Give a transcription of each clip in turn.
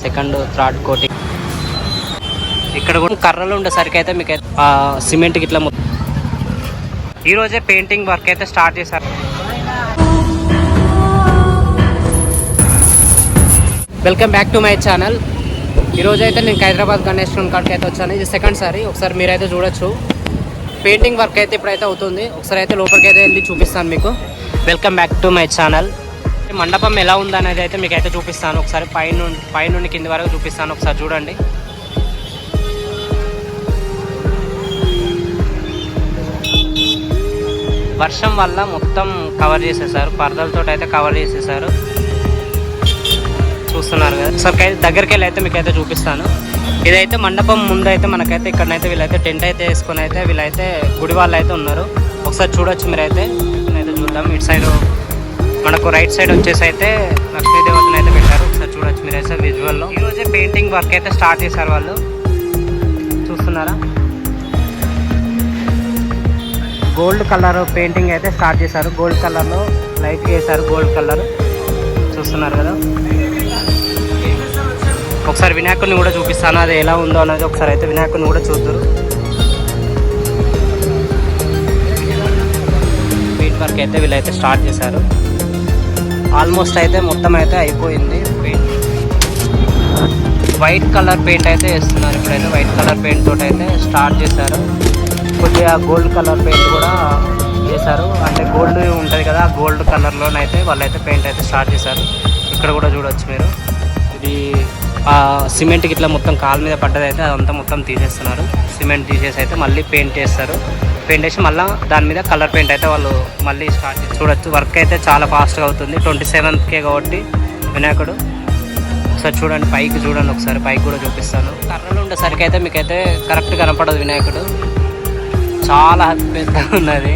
Second third coating. ఇక్కడ కూడా కర్రలు ఉండేసరికి అయితే మీకు సిమెంట్కి ఇట్లా ఈరోజే పెయింటింగ్ వర్క్ అయితే స్టార్ట్ చేశారు. Welcome back to my channel. ఈరోజు అయితే నేను హైదరాబాద్ గణేష్ కాడికి అయితే వచ్చాను. ఇది సెకండ్ సారి. ఒకసారి మీరైతే చూడొచ్చు పెయింటింగ్ వర్క్ అయితే ఇప్పుడైతే అవుతుంది. ఒకసారి అయితే లోపలికి అయితే వెళ్ళి చూపిస్తాను మీకు. Welcome back to my channel. మండపం ఎలా ఉందనేది అయితే మీకు అయితే చూపిస్తాను. ఒకసారి పైనుండి కింది వరకు చూపిస్తాను. ఒకసారి చూడండి. వర్షం వల్ల మొత్తం కవర్ చేసేసారు, పరదలతో అయితే కవర్ చేసేసారు. చూస్తున్నారు కదా. ఒకసారి దగ్గరికి వెళ్ళి అయితే మీకు అయితే చూపిస్తాను. ఇదైతే మండపం ముందు అయితే మనకైతే ఇక్కడనైతే వీళ్ళైతే టెంట్ అయితే వేసుకొని అయితే వీళ్ళైతే గుడి వాళ్ళు అయితే ఉన్నారు. ఒకసారి చూడొచ్చు మీరైతే. అయితే చూద్దాం. ఇటు సైడ్ మనకు రైట్ సైడ్ వచ్చేసి అయితే లక్ష్మీదేవతను అయితే పెట్టారు. ఒకసారి చూడొచ్చు మీరైతే విజువల్లో. ఈరోజే పెయింటింగ్ వర్క్ అయితే స్టార్ట్ చేశారు వాళ్ళు. చూస్తున్నారా, గోల్డ్ కలర్ పెయింటింగ్ అయితే స్టార్ట్ చేశారు. గోల్డ్ కలర్లో లైట్ వేశారు. గోల్డ్ కలర్ చూస్తున్నారు కదా. ఒకసారి వినాయకుడిని కూడా చూపిస్తాను, అది ఎలా ఉందో అనేది. ఒకసారి అయితే వినాయకుడిని కూడా చూద్దరు. పెయింట్ వర్క్ అయితే వీళ్ళైతే స్టార్ట్ చేశారు. ఆల్మోస్ట్ అయితే మొత్తం అయితే అయిపోయింది. పెయింట్ వైట్ కలర్ పెయింట్ అయితే వేస్తున్నారు. ఇప్పుడైతే వైట్ కలర్ పెయింట్ తోటి అయితే స్టార్ట్ చేశారు. కొద్దిగా గోల్డ్ కలర్ పెయింట్ కూడా చేశారు. అంటే గోల్డ్ ఉంటుంది కదా, ఆ గోల్డ్ కలర్లోనైతే వాళ్ళైతే పెయింట్ అయితే స్టార్ట్ చేశారు. ఇక్కడ కూడా చూడవచ్చు మీరు. ఇది సిమెంట్కి ఇట్లా మొత్తం కాలు మీద పడ్డది అయితే అదంతా మొత్తం తీసేస్తున్నారు. సిమెంట్ తీసేసి అయితే మళ్ళీ పెయింట్ చేస్తారు. పెయింట్ వేసి మళ్ళీ దాని మీద కలర్ పెయింట్ అయితే వాళ్ళు మళ్ళీ స్టార్ట్ చేసి చూడొచ్చు. వర్క్ అయితే చాలా ఫాస్ట్గా అవుతుంది. 27కే కాబట్టి వినాయకుడు. ఒకసారి చూడండి, పైకి చూడండి. ఒకసారి పైకి కూడా చూపిస్తాను. కర్రలు ఉండేసరికి అయితే మీకైతే కరెక్ట్ కనపడదు వినాయకుడు. చాలా పెద్దగా ఉన్నది.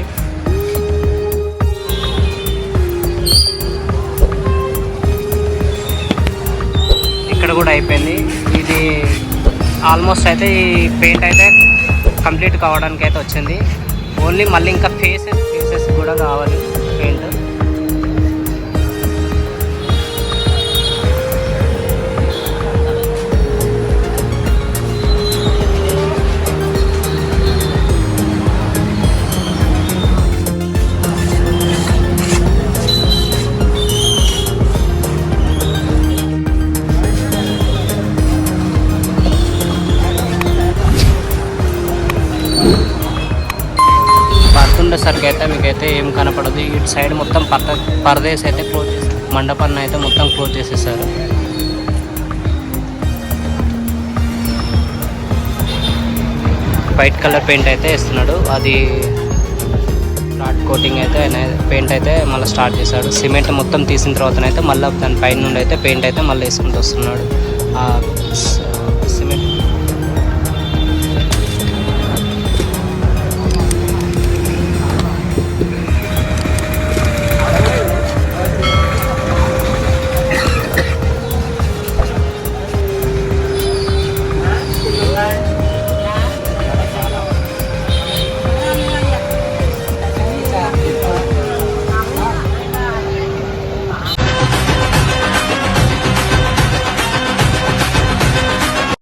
ఇక్కడ కూడా అయిపోయింది. ఇది ఆల్మోస్ట్ అయితే ఈ పెయింట్ అయితే కంప్లీట్ కావడానికి అయితే వచ్చింది. ఓన్లీ మళ్ళీ ఇంకా ఫేసెస్ కూడా కావాలి పెయింట్. ఉండేసరికి అయితే మీకైతే ఏం కనపడదు. ఇటు సైడ్ మొత్తం పరదేసి అయితే క్లోజ్ చేశారు. మండపాన్ని అయితే మొత్తం క్లోజ్ చేసేసారు. వైట్ కలర్ పెయింట్ అయితే వేస్తున్నాడు. అది డాట్ కోటింగ్ అయితే పెయింట్ అయితే మళ్ళీ స్టార్ట్ చేశాడు. సిమెంట్ మొత్తం తీసిన తర్వాతనైతే మళ్ళీ దాని పైన నుండి అయితే పెయింట్ అయితే మళ్ళీ వేసుకుంటూ వస్తున్నాడు.